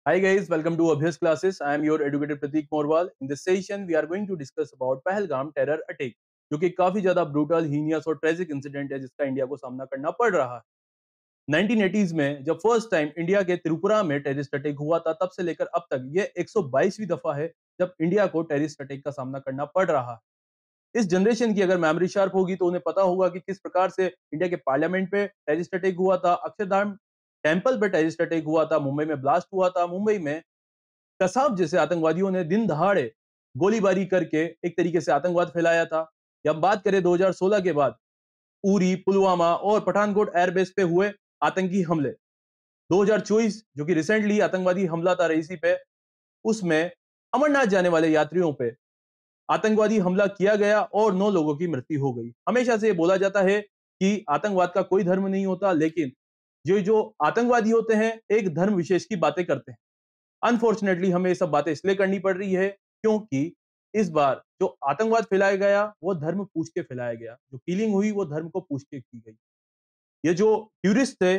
Hi guys, welcome to Abhyas classes. I am your educator Prateek Morwal. In this session, we are going to discuss about Pahalgam terror attack, जो कि काफी ज्यादा brutal, heinous और tragic incident है जिसका India को सामना करना पड़ रहा है। 1980s में जब फर्स्ट टाइम इंडिया के त्रिपुरा में टेररिस्ट अटैक हुआ था, तब से लेकर अब तक ये 122वीं दफा है जब इंडिया को टेररिस्ट अटैक का सामना करना पड़ रहा है। इस जनरेशन की अगर मेमोरी शार्प होगी तो उन्हें पता होगा कि किस प्रकार से इंडिया के पार्लियामेंट पे टेररिस्ट अटैक हुआ था, अक्षरधाम टेम्पल पे टेररिस्ट अटैक हुआ था, मुंबई में ब्लास्ट हुआ था, मुंबई में कसाब जैसे आतंकवादियों ने दिन दहाड़े गोलीबारी करके एक तरीके से आतंकवाद फैलाया था। या हम बात करें 2016 के बाद उरी, पुलवामा और पठानकोट एयरबेस पे हुए आतंकी हमले, 2024 जो कि रिसेंटली आतंकवादी हमला था रईसी पे, उसमें अमरनाथ जाने वाले यात्रियों पे आतंकवादी हमला किया गया और 9 लोगों की मृत्यु हो गई। हमेशा से ये बोला जाता है कि आतंकवाद का कोई धर्म नहीं होता, लेकिन ये जो आतंकवादी होते हैं एक धर्म विशेष की बातें करते हैं। अनफॉर्चुनेटली हमें ये सब बातें इसलिए करनी पड़ रही है क्योंकि इस बार जो आतंकवाद फैलाया गया वो धर्म पूछ के फैलाया गया, जो किलिंग हुई वो धर्म को पूछ के की गई। ये जो टूरिस्ट थे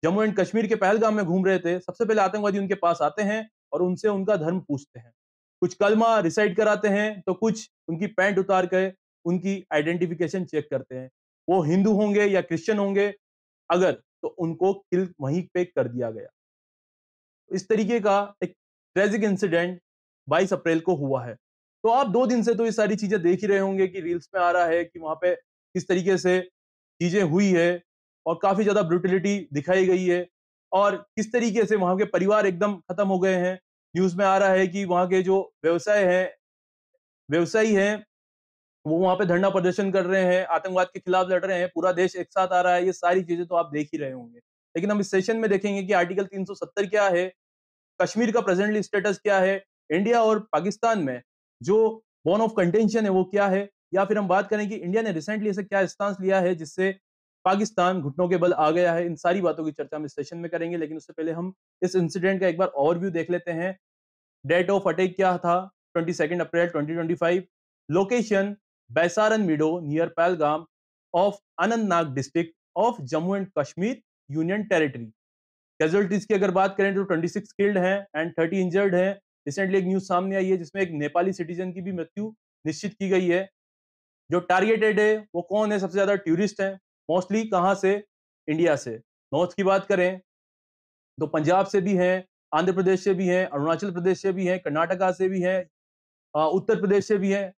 जम्मू एंड कश्मीर के पहलगाम में घूम रहे थे, सबसे पहले आतंकवादी उनके पास आते हैं और उनसे उनका धर्म पूछते हैं। कुछ कलमा रिसाइट कराते हैं तो कुछ उनकी पैंट उतार के उनकी आइडेंटिफिकेशन चेक करते हैं। वो हिंदू होंगे या क्रिश्चियन होंगे, अगर तो उनको किल वहीं पे कर दिया गया। इस तरीके का एक ट्रेजिक इंसिडेंट 22 अप्रैल को हुआ है। तो आप 2 दिन से तो ये सारी चीजें देख ही रहे होंगे कि रील्स में आ रहा है कि वहां पे किस तरीके से चीजें हुई है और काफी ज्यादा ब्रूटलिटी दिखाई गई है और किस तरीके से वहां के परिवार एकदम खत्म हो गए हैं। न्यूज में आ रहा है कि वहां के जो व्यवसायी हैं वो वहां पे धरना प्रदर्शन कर रहे हैं, आतंकवाद के खिलाफ लड़ रहे हैं, पूरा देश एक साथ आ रहा है। ये सारी चीजें तो आप देख ही रहे होंगे, लेकिन हम इस सेशन में देखेंगे कि आर्टिकल 370 क्या है, कश्मीर का प्रेजेंटली स्टेटस क्या है, इंडिया और पाकिस्तान में जो बोन ऑफ कंटेंशन है वो क्या है, या फिर हम बात करें कि इंडिया ने रिसेंटली ऐसे क्या स्टांस लिया है जिससे पाकिस्तान घुटनों के बल आ गया है। इन सारी बातों की चर्चा हम इस सेशन में करेंगे, लेकिन उससे पहले हम इस इंसिडेंट का एक बार ओवरव्यू देख लेते हैं। डेट ऑफ अटैक क्या था, 22 अप्रैल 2025, location Baisaran मीडो near Pahalgam of Anantnag district of Jammu and Kashmir union territory. Casualties की अगर बात करें तो 26 किल्ड हैं एंड 30 इंजर्ड हैं। रिसेंटली एक न्यूज सामने आई है जिसमें एक नेपाली सिटीजन की भी मृत्यु निश्चित की गई है। जो टारगेटेड है वो कौन है, सबसे ज्यादा टूरिस्ट हैं, मोस्टली कहां से, इंडिया से। नॉर्थ की बात करें तो पंजाब से भी हैं, आंध्र प्रदेश से भी हैं, अरुणाचल प्रदेश से भी हैं, कर्नाटका से भी हैं, उत्तर प्रदेश से भी हैं।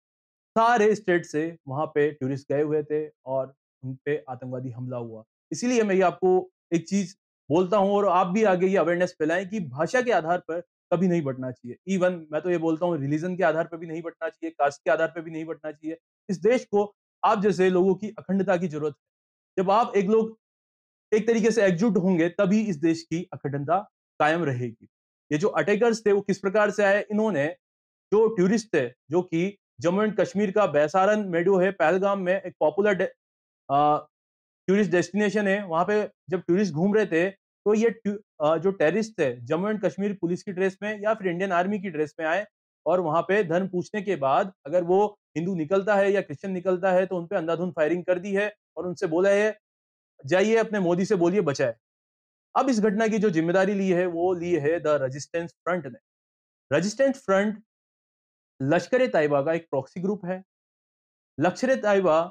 सारे स्टेट से वहां पे टूरिस्ट गए हुए थे और उन पे आतंकवादी हमला हुआ। इसीलिए मैं ये आपको एक चीज बोलता हूं और आप भी आगे ये अवेयरनेस फैलाएं कि भाषा के आधार पर कभी नहीं बंटना चाहिए। इवन मैं तो ये बोलता हूँ रिलीजन के आधार पर भी नहीं बंटना चाहिए, कास्ट के आधार पर भी नहीं बंटना चाहिए। इस देश को आप जैसे लोगों की अखंडता की जरूरत है। जब आप एक लोग एक तरीके से एकजुट होंगे तभी इस देश की अखंडता कायम रहेगी। ये जो अटैकर्स थे वो किस प्रकार से आए, इन्होंने जो टूरिस्ट थे जो कि जम्मू एंड कश्मीर का बैसारन मेडो है, पहलगाम में एक पॉपुलर टूरिस्ट डेस्टिनेशन है, वहां पे जब टूरिस्ट घूम रहे थे तो ये जो टेररिस्ट थे जम्मू एंड कश्मीर पुलिस की ड्रेस में या फिर इंडियन आर्मी की ड्रेस में आए और वहां पे धर्म पूछने के बाद अगर वो हिंदू निकलता है या क्रिश्चियन निकलता है तो उनपे अंधाधुंध फायरिंग कर दी है और उनसे बोला है जाइए अपने मोदी से बोलिए बचाए। अब इस घटना की जो जिम्मेदारी ली है वो ली है द रेजिस्टेंस फ्रंट ने। रेजिस्टेंस फ्रंट लश्कर ए तैयबा का एक प्रॉक्सी ग्रुप है। लश्कर ए तैयबा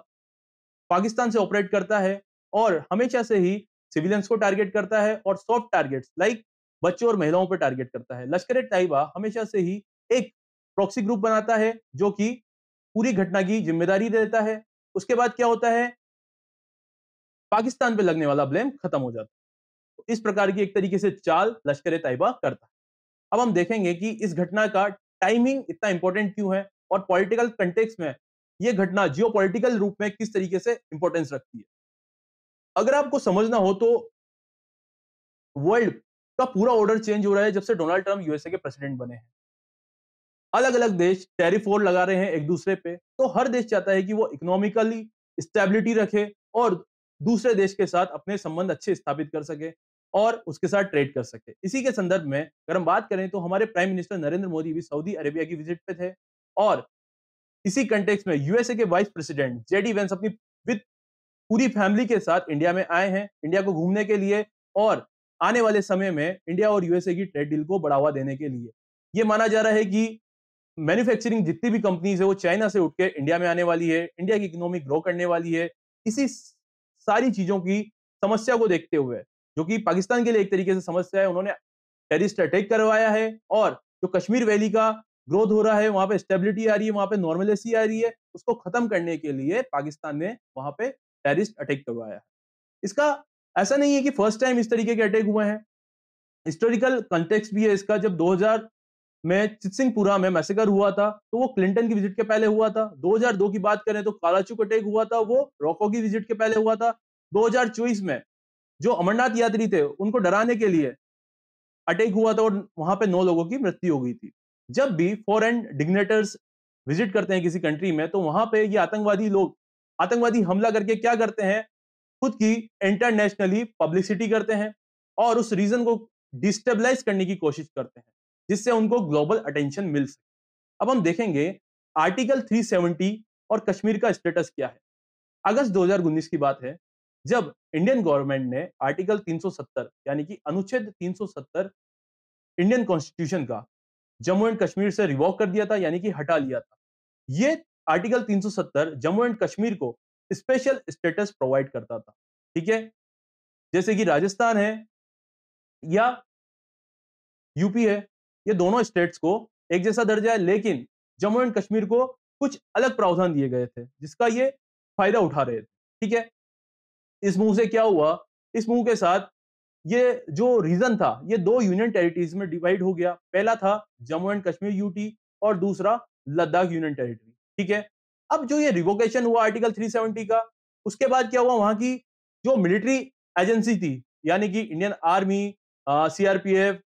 पाकिस्तान से ऑपरेट करता है और हमेशा से ही सिविलियंस को टारगेट करता है और सॉफ्ट टारगेट्स लाइक बच्चों और महिलाओं पर टारगेट करता है। लश्कर ए तैयबा हमेशा से ही एक प्रॉक्सी ग्रुप बनाता है जो कि पूरी घटना की जिम्मेदारी देता है। उसके बाद क्या होता है, पाकिस्तान पे लगने वाला ब्लेम खत्म हो जाता है। तो इस प्रकार की एक तरीके से चाल लश्कर ए तैयबा करता है। अब हम देखेंगे कि इस घटना का टाइमिंग इतना इंपॉर्टेंट क्यों है और पॉलिटिकल कंटेक्स्ट में यह घटना जियोपॉलिटिकल रूप में किस तरीके से इंपॉर्टेंस रखती है। अगर आपको समझना हो तो वर्ल्ड का पूरा ऑर्डर चेंज हो रहा है जब से डोनाल्ड ट्रंप यूएसए के प्रेसिडेंट बने हैं। अलग अलग देश टैरिफ वॉर लगा रहे हैं एक दूसरे पे, तो हर देश चाहता है कि वो इकोनॉमिकली स्टेबिलिटी रखे और दूसरे देश के साथ अपने संबंध अच्छे स्थापित कर सके और उसके साथ ट्रेड कर सके। इसी के संदर्भ में अगर हम बात करें तो हमारे प्राइम मिनिस्टर नरेंद्र मोदी भी सऊदी अरेबिया की विजिट पे थे और इसी कंटेक्स्ट में यूएसए के वाइस प्रेसिडेंट जेडी वेंस अपनी विद पूरी फैमिली के साथ इंडिया में आए हैं, इंडिया को घूमने के लिए और आने वाले समय में इंडिया और यूएसए की ट्रेड डील को बढ़ावा देने के लिए। ये माना जा रहा है कि मैन्युफैक्चरिंग जितनी भी कंपनीज है वो चाइना से उठ के इंडिया में आने वाली है, इंडिया की इकोनॉमी ग्रो करने वाली है। इसी सारी चीजों की समस्या को देखते हुए, जो कि पाकिस्तान के लिए एक तरीके से समस्या है, उन्होंने टेररिस्ट अटैक करवाया है और जो कश्मीर वैली का ग्रोथ हो रहा है, वहां पे स्टेबिलिटी आ रही है, वहां पे नॉर्मलेसी आ रही है, उसको खत्म करने के लिए पाकिस्तान ने वहां पे टेररिस्ट अटैक करवाया है। इसका ऐसा नहीं है कि फर्स्ट टाइम इस तरीके के अटैक हुए हैं, हिस्टोरिकल कंटेक्स्ट भी है इसका। जब 2000 में चितसिंगपुरा में मैसेकर हुआ था, तो वो क्लिंटन की विजिट के पहले हुआ था। 2002 की बात करें तो कालाचुक अटैक हुआ था, वो रोको की विजिट के पहले हुआ था। 2024 में जो अमरनाथ यात्री थे, उनको डराने के लिए अटैक हुआ था और वहां पे 9 लोगों की मृत्यु हो गई थी। जब भी फॉरेन डिग्नेटर्स विजिट करते हैं किसी कंट्री में, तो वहां पे ये आतंकवादी लोग आतंकवादी हमला करके क्या करते हैं, खुद की इंटरनेशनली पब्लिसिटी करते हैं और उस रीजन को डिस्टेबलाइज करने की कोशिश करते हैं, जिससे उनको ग्लोबल अटेंशन मिल सके। अब हम देखेंगे आर्टिकल 370 और कश्मीर का स्टेटस क्या है। अगस्त 2019 की बात है, जब इंडियन गवर्नमेंट ने आर्टिकल 370 यानी कि अनुच्छेद 370 इंडियन कॉन्स्टिट्यूशन का जम्मू एंड कश्मीर से रिवॉक कर दिया था, यानी कि हटा लिया था। ये आर्टिकल 370 जम्मू एंड कश्मीर को स्पेशल स्टेटस प्रोवाइड करता था। ठीक है, जैसे कि राजस्थान है या यूपी है, ये दोनों स्टेट्स को एक जैसा दर्जा है, लेकिन जम्मू एंड कश्मीर को कुछ अलग प्रावधान दिए गए थे, जिसका ये फायदा उठा रहे थे। ठीक है, इस मूव से क्या हुआ, इस मूव के साथ ये जो रीजन था, ये दो यूनियन टेरिटरीज में डिवाइड हो गया। पहला था जम्मू एंड कश्मीर यूटी और दूसरा लद्दाख यूनियन टेरिटरी। ठीक है, अब जो ये रिवोकेशन हुआ आर्टिकल 370 का, उसके बाद क्या हुआ, वहां की जो मिलिट्री एजेंसी थी, यानी कि इंडियन आर्मी, सीआरपीएफ,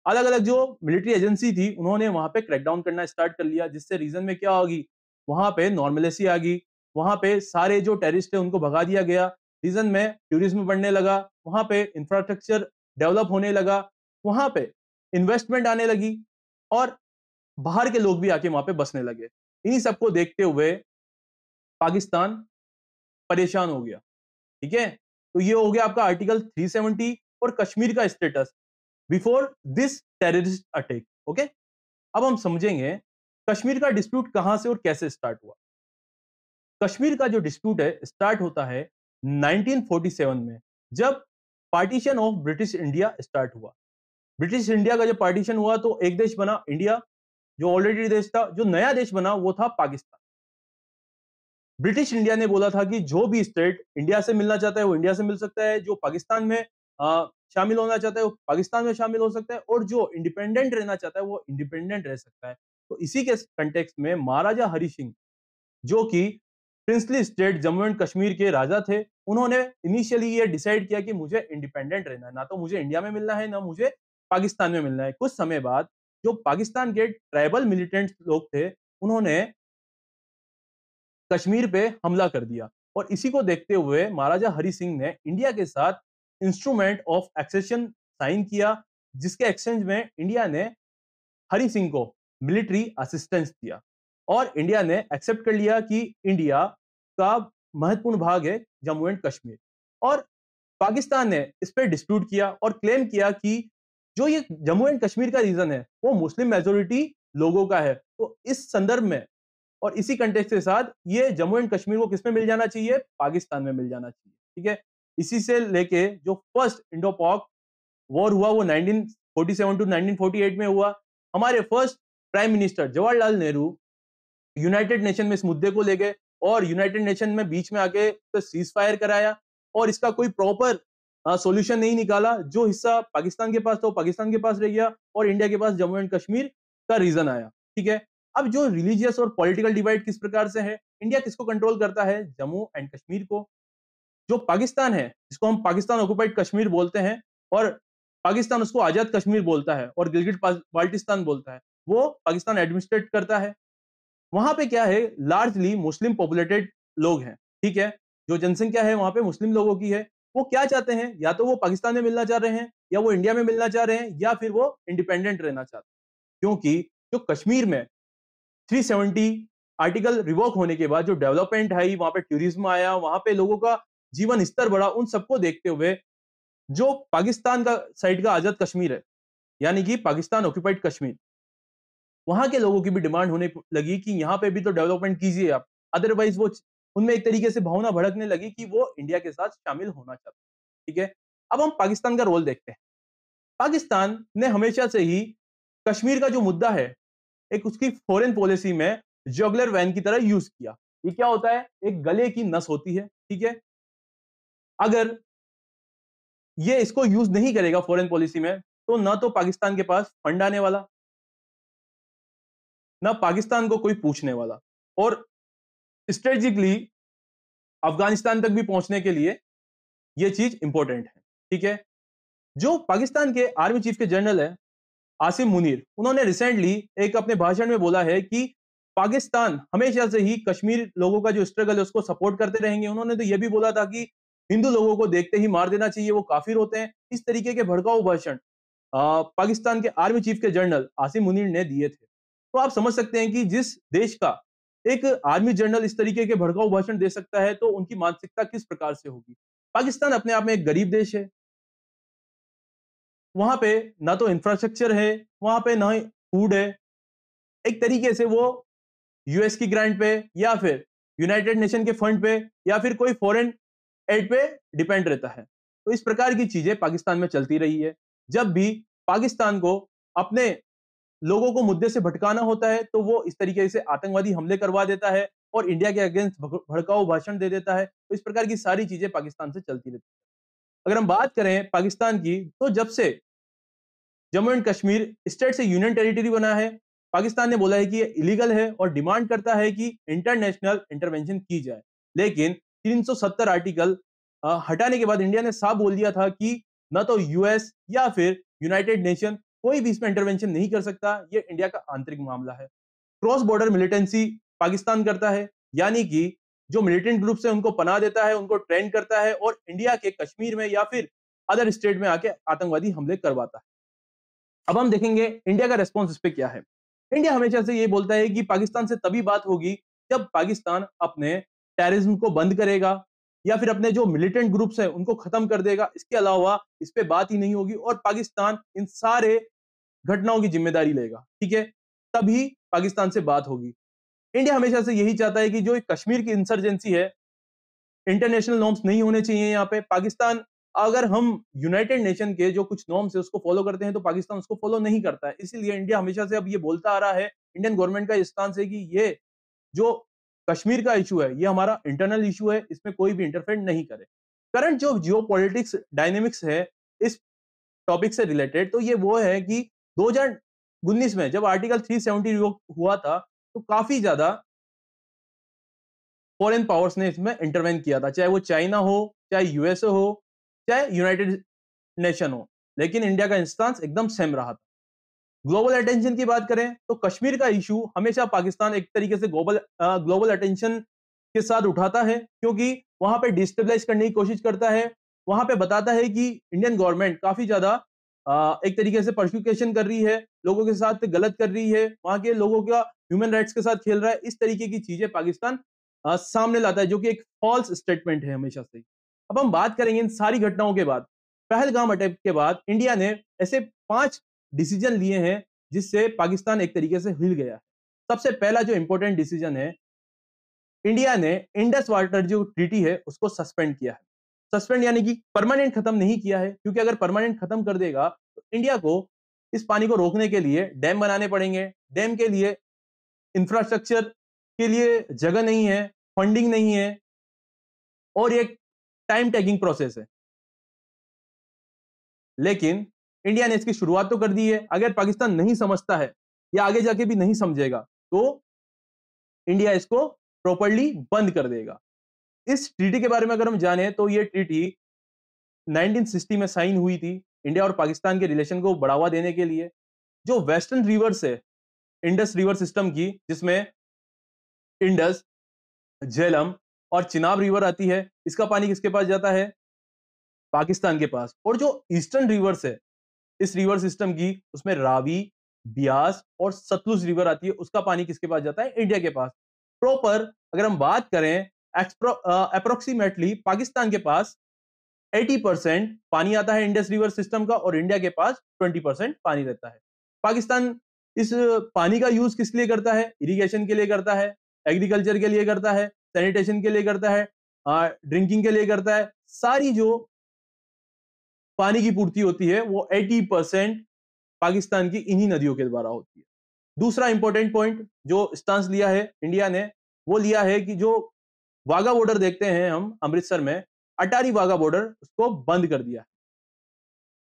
अलग अलग जो मिलिट्री एजेंसी थी, उन्होंने वहां पे क्रैकडाउन करना स्टार्ट कर लिया, जिससे रीजन में क्या होगी, वहां पे नॉर्मलेसी आ गई, वहां पे सारे जो टेररिस्ट थे उनको भगा दिया गया, रीजन में टूरिज्म बढ़ने लगा, वहां पे इंफ्रास्ट्रक्चर डेवलप होने लगा, वहां पे इन्वेस्टमेंट आने लगी और बाहर के लोग भी आके वहां पे बसने लगे। इन्हीं सबको देखते हुए पाकिस्तान परेशान हो गया। ठीक है, तो ये हो गया आपका आर्टिकल 370 और कश्मीर का status before this terrorist attack. Okay, अब हम समझेंगे कश्मीर का डिस्प्यूट कहां से और कैसे स्टार्ट हुआ। कश्मीर का जो डिस्प्यूट है स्टार्ट होता है 1947 में, जब partition of British India start हुआ। ब्रिटिश इंडिया का जब पार्टीशन हुआ तो एक देश बना इंडिया, जो ऑलरेडी देश था। जो नया देश बना वो था पाकिस्तान। ब्रिटिश इंडिया ने बोला था कि जो भी स्टेट इंडिया से मिलना चाहता है वो इंडिया से मिल सकता है, जो पाकिस्तान में शामिल होना चाहता है वो पाकिस्तान में शामिल हो सकता है, और जो इंडिपेंडेंट रहना चाहता है वो इंडिपेंडेंट रह सकता है। तो इसी के कंटेक्स्ट में महाराजा हरि सिंह, जो कि princely state Jammu and Kashmir के राजा थे, उन्होंने इनिशियली ये डिसाइड किया कि मुझे इंडिपेंडेंट रहना है, ना तो मुझे इंडिया में मिलना है ना मुझे पाकिस्तान में मिलना है। कुछ समय बाद जो पाकिस्तान के ट्राइबल मिलिटेंट लोग थे, उन्होंने कश्मीर पे हमला कर दिया और इसी को देखते हुए महाराजा हरि सिंह ने इंडिया के साथ इंस्ट्रूमेंट ऑफ एक्सेशन साइन किया, जिसके एक्सचेंज में इंडिया ने हरि सिंह को मिलिट्री असिस्टेंस दिया और इंडिया ने एक्सेप्ट कर लिया कि इंडिया का महत्वपूर्ण भाग है जम्मू एंड कश्मीर। और पाकिस्तान ने इस पर डिस्प्यूट किया और क्लेम किया कि जो ये जम्मू एंड कश्मीर का रीजन है वो मुस्लिम मेजोरिटी लोगों का है। तो इस संदर्भ में और इसी कंटेक्स्ट के साथ ये जम्मू एंड कश्मीर को किसमें मिल जाना चाहिए, पाकिस्तान में मिल जाना चाहिए। ठीक है, इसी से लेके जो फर्स्ट इंडो पाक वॉर हुआ वो 1947 टू 1948 में हुआ। हमारे first prime minister Jawaharlal Nehru United nation में इस मुद्दे को ले गए और यूनाइटेड नेशन में बीच में आके तो सीज फायर कराया और इसका कोई प्रॉपर सॉल्यूशन नहीं निकाला। जो हिस्सा पाकिस्तान के पास था वो पाकिस्तान के पास रह गया और इंडिया के पास जम्मू एंड कश्मीर का रीजन आया। ठीक है, अब जो रिलीजियस और पॉलिटिकल डिवाइड किस प्रकार से है, इंडिया किसको कंट्रोल करता है, जम्मू एंड कश्मीर को। जो पाकिस्तान है, जिसको हम पाकिस्तान ऑक्युपाइड कश्मीर बोलते हैं और पाकिस्तान उसको आजाद कश्मीर बोलता है और गिलगिट बाल्टिस्तान बोलता है, वो पाकिस्तान एडमिनिस्ट्रेट करता है। वहां पे क्या है, लार्जली मुस्लिम पॉपुलेटेड लोग हैं। ठीक है, जो जनसंख्या है वहां पे मुस्लिम लोगों की है। वो क्या चाहते हैं, या तो वो पाकिस्तान में मिलना चाह रहे हैं या वो इंडिया में मिलना चाह रहे हैं या फिर वो इंडिपेंडेंट रहना चाहते हैं। क्योंकि जो कश्मीर में 370 आर्टिकल रिवोक होने के बाद जो डेवलपमेंट आई, वहां पे टूरिज्म आया, वहां पे लोगों का जीवन स्तर बढ़ा, उन सबको देखते हुए जो पाकिस्तान का साइड का आजाद कश्मीर है, यानी कि पाकिस्तान ऑक्यूपाइड कश्मीर, वहां के लोगों की भी डिमांड होने लगी कि यहाँ पे भी तो डेवलपमेंट कीजिए आप। अदरवाइज वो उनमें एक तरीके से भावना भड़कने लगी कि वो इंडिया के साथ शामिल होना चाहते हैं। ठीक है, अब हम पाकिस्तान का रोल देखते हैं। पाकिस्तान ने हमेशा से ही कश्मीर का जो मुद्दा है, एक उसकी फॉरेन पॉलिसी में जगलर वैन की तरह यूज किया। ये क्या होता है? एक गले की नस होती है, ठीक है? अगर ये इसको यूज नहीं करेगा फॉरेन पॉलिसी में, तो ना तो पाकिस्तान के पास फंड आने वाला, ना पाकिस्तान को कोई पूछने वाला, और स्ट्रेटेजिकली अफगानिस्तान तक भी पहुंचने के लिए ये चीज इंपॉर्टेंट है। ठीक है, जो पाकिस्तान के आर्मी चीफ के जनरल है आसिम मुनीर, उन्होंने रिसेंटली एक अपने भाषण में बोला है कि पाकिस्तान हमेशा से ही कश्मीर लोगों का जो स्ट्रगल है उसको सपोर्ट करते रहेंगे। उन्होंने तो यह भी बोला था कि हिंदू लोगों को देखते ही मार देना चाहिए, वो काफिर होते हैं। इस तरीके के भड़काऊ भाषण पाकिस्तान के आर्मी चीफ के जनरल आसिम मुनीर ने दिए थे। तो आप समझ सकते हैं कि जिस देश का एक आर्मी जनरल इस तरीके के भड़काऊ भाषण दे सकता है, तो उनकी मानसिकता किस प्रकार से होगी। पाकिस्तान अपने आप में एक गरीब देश है, वहां पे ना तो इंफ्रास्ट्रक्चर है, वहां पे ना ही फूड है। एक तरीके से वो यूएस की ग्रांट पे या फिर यूनाइटेड नेशन के फंड पे या फिर कोई फॉरेन एड पे डिपेंड रहता है। तो इस प्रकार की चीजें पाकिस्तान में चलती रही है। जब भी पाकिस्तान को अपने लोगों को मुद्दे से भटकाना होता है, तो वो इस तरीके से आतंकवादी हमले करवा देता है और इंडिया के अगेंस्ट भड़काऊ भाषण दे देता है। तो इस प्रकार की सारी चीजें पाकिस्तान से चलती रहती है। अगर हम बात करें पाकिस्तान की, तो जब से जम्मू एंड कश्मीर स्टेट से यूनियन टेरिटरी बना है, पाकिस्तान ने बोला है कि ये इलीगल है और डिमांड करता है कि इंटरनेशनल इंटरवेंशन की जाए। लेकिन 370 आर्टिकल हटाने के बाद इंडिया ने साफ बोल दिया था कि ना तो यूएस या फिर यूनाइटेड नेशन कोई भी इसमें इंटरवेंशन नहीं कर सकता, ये इंडिया का आंतरिक मामला है। क्रॉस बॉर्डर मिलिटेंसी पाकिस्तान करता है, यानी कि जो मिलिटेंट ग्रुप्स है उनको पनाह देता है, उनको ट्रेन करता है और इंडिया के कश्मीर में या फिर अदर स्टेट में आके आतंकवादी हमले करवाता है। अब हम देखेंगे इंडिया का रेस्पॉन्स इस पे क्या है। इंडिया हमेशा से ये बोलता है कि पाकिस्तान से तभी बात होगी जब पाकिस्तान अपने टेररिज्म को बंद करेगा या फिर अपने जो मिलिटेंट ग्रुप्स हैं उनको खत्म कर देगा। इसके अलावा इस पे बात ही नहीं होगी और पाकिस्तान इन सारे घटनाओं की जिम्मेदारी लेगा। ठीक है, तभी पाकिस्तान से बात होगी। इंडिया हमेशा से यही चाहता है कि जो कश्मीर की इंसर्जेंसी है, इंटरनेशनल नॉर्म्स नहीं होने चाहिए यहाँ पे। पाकिस्तान, अगर हम यूनाइटेड नेशन के जो कुछ नॉर्म्स है उसको फॉलो करते हैं, तो पाकिस्तान उसको फॉलो नहीं करता है। इसीलिए इंडिया हमेशा से अब ये बोलता आ रहा है, इंडियन गवर्नमेंट का स्टांस है कि ये जो कश्मीर का इशू है ये हमारा इंटरनल इशू है, इसमें कोई भी इंटरफेयर नहीं करे। करंट जो जियोपॉलिटिक्स डायनेमिक्स है इस टॉपिक से रिलेटेड, तो ये वो है कि 2019 में जब आर्टिकल 370 रिवोक हुआ था, तो काफी ज्यादा फॉरेन पावर्स ने इसमें इंटरवेन किया था, चाहे वो चाइना हो, चाहे यूएसए हो, चाहे यूनाइटेड नेशन हो। लेकिन इंडिया का इंस्टांस एकदम सेम रहा था। ग्लोबल अटेंशन की बात करें तो कश्मीर का इशू हमेशा पाकिस्तान एक तरीके से ग्लोबल अटेंशन के साथ उठाता है, क्योंकि वहां पे डिस्टेबलाइज करने की कोशिश करता है। वहां पे बताता है कि इंडियन गवर्नमेंट काफी ज्यादा एक तरीके से परसिक्यूशन कर रही है, लोगों के साथ गलत कर रही है, वहां के लोगों का ह्यूमन राइट्स के साथ खेल रहा है। इस तरीके की चीजें पाकिस्तान सामने लाता है, जो कि एक फॉल्स स्टेटमेंट है हमेशा से। अब हम बात करेंगे इन सारी घटनाओं के बाद, पहलगाम अटैक के बाद इंडिया ने ऐसे 5 डिसीजन लिए हैं जिससे पाकिस्तान एक तरीके से हिल गया है। सबसे पहला जो इंपॉर्टेंट डिसीजन है, इंडिया ने इंडस वाटर जो ट्रीटी है उसको सस्पेंड किया है। सस्पेंड यानी कि परमानेंट खत्म नहीं किया है, क्योंकि अगर परमानेंट खत्म कर देगा तो इंडिया को इस पानी को रोकने के लिए डैम बनाने पड़ेंगे। डैम के लिए इंफ्रास्ट्रक्चर के लिए जगह नहीं है, फंडिंग नहीं है और ये टाइम टेकिंग प्रोसेस है। लेकिन इंडिया ने इसकी शुरुआत तो कर दी है। अगर पाकिस्तान नहीं समझता है या आगे जाके भी नहीं समझेगा, तो इंडिया इसको प्रॉपर्ली बंद कर देगा। इस ट्रीटी के बारे में अगर हम जाने, तो ये ट्रीटी 1960 में साइन हुई थी इंडिया और पाकिस्तान के रिलेशन को बढ़ावा देने के लिए। जो वेस्टर्न रिवर्स है इंडस रिवर सिस्टम की, जिसमें इंडस, झेलम और चिनाब रिवर आती है, इसका पानी किसके पास जाता है? पाकिस्तान के पास। और जो ईस्टर्न रिवर्स है इस रिवर सिस्टम की, उसमें रावी, ब्यास और सतलुज रिवर आती है, उसका पानी किसके पास जाता है? इंडिया के पास। प्रॉपर अगर हम बात करें, अप्रोक्सीमेटली पाकिस्तान के पास 80% पानी आता है इंडस रिवर सिस्टम का और इंडिया के पास 20% पानी रहता है। पाकिस्तान इस पानी का यूज किस लिए करता है? इरिगेशन के लिए करता है, एग्रीकल्चर के लिए करता है, सैनिटेशन के लिए करता है, ड्रिंकिंग के लिए करता है। सारी जो पानी की पूर्ति होती है वो 80% पाकिस्तान की इन्हीं नदियों के द्वारा होती है। दूसरा इंपॉर्टेंट पॉइंट जो स्टांस लिया है इंडिया ने, वो लिया है कि जो वाघा बॉर्डर देखते हैं हम अमृतसर में, अटारी वाघा बॉर्डर उसको बंद कर दिया।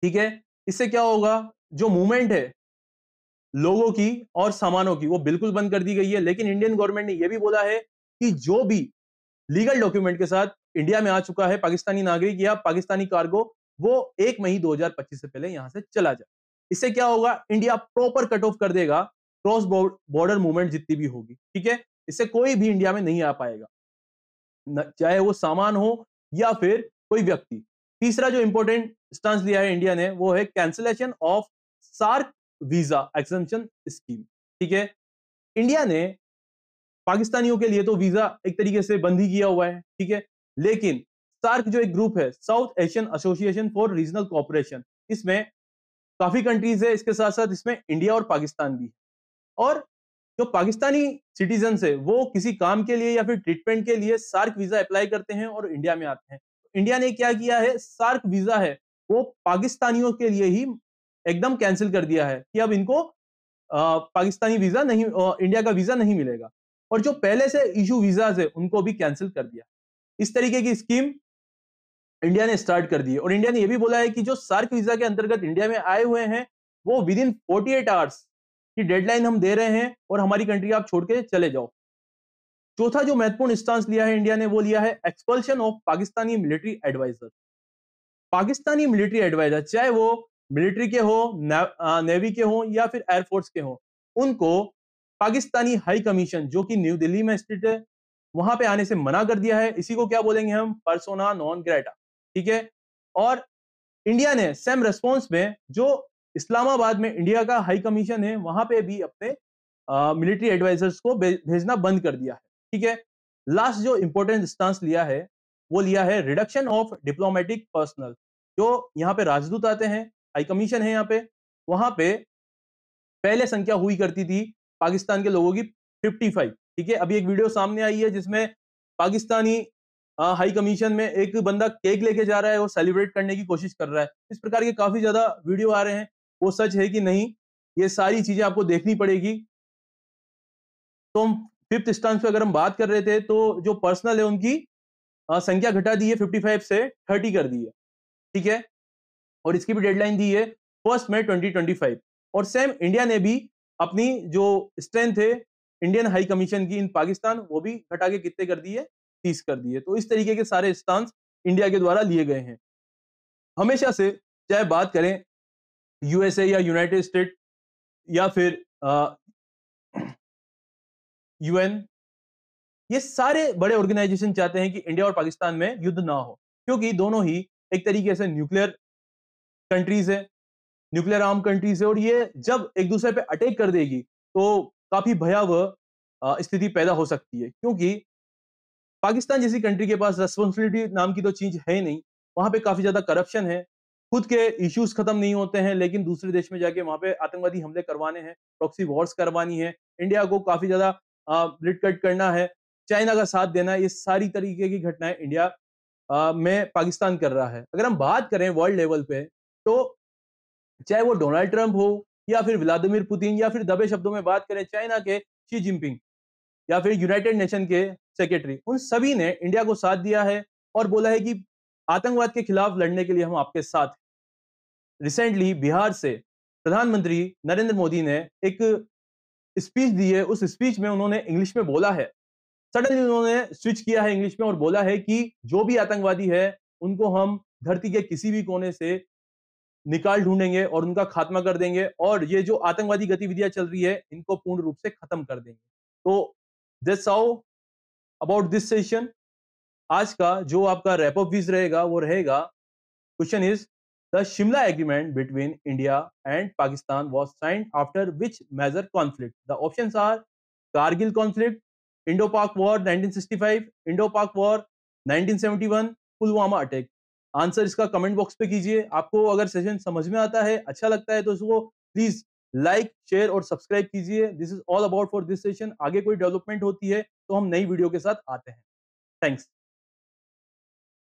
ठीक है, इससे क्या होगा? जो मूवमेंट है लोगों की और सामानों की वो बिल्कुल बंद कर दी गई है। लेकिन इंडियन गवर्नमेंट ने यह भी बोला है कि जो भी लीगल डॉक्यूमेंट के साथ इंडिया में आ चुका है पाकिस्तानी नागरिक या पाकिस्तानी कार्गो, वो 1 मई 2025 से पहले यहां से चला जाए। इससे क्या होगा? इंडिया प्रॉपर कट ऑफ कर देगा क्रॉस बॉर्डर मूवमेंट जितनी भी होगी। ठीक है, इससे कोई भी इंडिया में नहीं आ पाएगा, चाहे वो सामान हो या फिर कोई व्यक्ति। तीसरा जो इंपॉर्टेंट स्टांस लिया है इंडिया ने वो है cancellation of SAARC visa exemption scheme. ठीक है, इंडिया ने पाकिस्तानियों के लिए तो वीजा एक तरीके से बंद ही किया हुआ है। ठीक है, लेकिन सार्क जो एक ग्रुप है, south Asian association for regional cooperation, इसमें काफी कंट्रीज है, इसके साथ साथ इसमें इंडिया और पाकिस्तान भी। और जो पाकिस्तानी सिटीजन है वो किसी काम के लिए या फिर ट्रीटमेंट के लिए सार्क वीजा अप्लाई करते हैं और इंडिया में आते हैं। इंडिया ने क्या किया है? सार्क वीजा है वो पाकिस्तानियों के लिए ही एकदम कैंसिल कर दिया है कि अब इनको पाकिस्तानी वीजा नहीं, इंडिया का वीजा नहीं मिलेगा। और जो पहले से इशू वीजा है उनको भी कैंसिल कर दिया। इस तरीके की स्कीम इंडिया ने स्टार्ट कर दी है। और इंडिया ने यह भी बोला है कि जो सार्क वीजा के अंतर्गत इंडिया में आए हुए हैं वो विद इन 48 आवर्स की डेडलाइन हम दे रहे हैं और हमारी कंट्री आप छोड़ के चले जाओ। चौथा जो महत्वपूर्ण स्टांस लिया है इंडिया ने वो लिया है expulsion of Pakistani military adviser. Pakistani military adviser चाहे वो मिलिट्री के हो, नेवी के हो या फिर एयरफोर्स के हो, उनको पाकिस्तानी हाई कमीशन जो कि न्यू दिल्ली में स्थित है वहां पे आने से मना कर दिया है। इसी को क्या बोलेंगे हम? Persona non Greta. ठीक है, और इंडिया ने सेम रेस्पॉन्स में जो इस्लामाबाद में इंडिया का हाई कमीशन है वहां पे भी अपने मिलिट्री एडवाइजर्स को भेजना बंद कर दिया है। ठीक है, लास्ट जो इंपॉर्टेंट स्टांस लिया है वो लिया है रिडक्शन ऑफ डिप्लोमेटिक पर्सनल। जो यहाँ पे राजदूत आते हैं, हाई कमीशन है यहाँ पे, वहां पे पहले संख्या हुई करती थी पाकिस्तान के लोगों की 55। ठीक है, अभी एक वीडियो सामने आई है जिसमें पाकिस्तानी हाई कमीशन में एक बंदा केक लेके जा रहा है और सेलिब्रेट करने की कोशिश कर रहा है। इस प्रकार के काफी ज्यादा वीडियो आ रहे हैं, वो सच है कि नहीं ये सारी चीजें आपको देखनी पड़ेगी। तो हम फिफ्थ स्टांस पे अगर हम बात कर रहे थे तो जो पर्सनल है उनकी संख्या घटा दी है, 55 से 30 कर दी है। ठीक है, और इसकी भी डेडलाइन दी है 1 मई 2025। और सेम इंडिया ने भी अपनी जो स्ट्रेंथ है इंडियन हाई कमीशन की इन पाकिस्तान वो भी घटा के कितने कर दी है? 30 कर दी है। तो इस तरीके के सारे स्टांस इंडिया के द्वारा लिए गए हैं। हमेशा से चाहे बात करें यूएसए या यूनाइटेड स्टेट या फिर यूएन, ये सारे बड़े ऑर्गेनाइजेशन चाहते हैं कि इंडिया और पाकिस्तान में युद्ध ना हो, क्योंकि दोनों ही एक तरीके से न्यूक्लियर कंट्रीज है, न्यूक्लियर आर्म कंट्रीज है। और ये जब एक दूसरे पे अटैक कर देगी तो काफी भयावह स्थिति पैदा हो सकती है, क्योंकि पाकिस्तान जैसी कंट्री के पास रेस्पॉन्सिबिलिटी नाम की तो चीज है ही नहीं। वहां पे काफी ज्यादा करप्शन है, खुद के इश्यूज खत्म नहीं होते हैं लेकिन दूसरे देश में जाके वहां पे आतंकवादी हमले करवाने हैं, प्रॉक्सी वॉर्स करवानी है, इंडिया को काफी ज्यादा ब्लिट कट करना है, चाइना का साथ देना है। ये सारी तरीके की घटनाएं इंडिया में पाकिस्तान कर रहा है। अगर हम बात करें वर्ल्ड लेवल पे तो चाहे वो डोनाल्ड ट्रंप हो या फिर व्लादिमीर पुतिन या फिर दबे शब्दों में बात करें चाइना के शी जिनपिंग या फिर यूनाइटेड नेशन के सेक्रेटरी, उन सभी ने इंडिया को साथ दिया है और बोला है कि आतंकवाद के खिलाफ लड़ने के लिए हम आपके साथ हैं। रिसेंटली बिहार से प्रधानमंत्री नरेंद्र मोदी ने एक स्पीच दी है, उस स्पीच में उन्होंने इंग्लिश में बोला है, सडनली उन्होंने स्विच किया है इंग्लिश में और बोला है कि जो भी आतंकवादी है उनको हम धरती के किसी भी कोने से निकाल ढूंढेंगे और उनका खात्मा कर देंगे और ये जो आतंकवादी गतिविधियां चल रही है इनको पूर्ण रूप से खत्म कर देंगे। तो that's how about this session. आज का जो आपका रैप अप क्विज रहेगा वो रहेगा, question is the Shimla agreement between India and Pakistan was signed after which major conflict? The options are Kargil conflict, Indo Pak war 1965, Indo Pak war 1971, Pulwama attack. Answer इसका comment box पे कीजिए। आपको अगर सेशन समझ में आता है, अच्छा लगता है तो इसको प्लीज़ लाइक, शेयर और सब्सक्राइब कीजिए। This is all about for this session. आगे कोई डेवलपमेंट होती है तो हम नई वीडियो के साथ आते हैं। थैंक्स।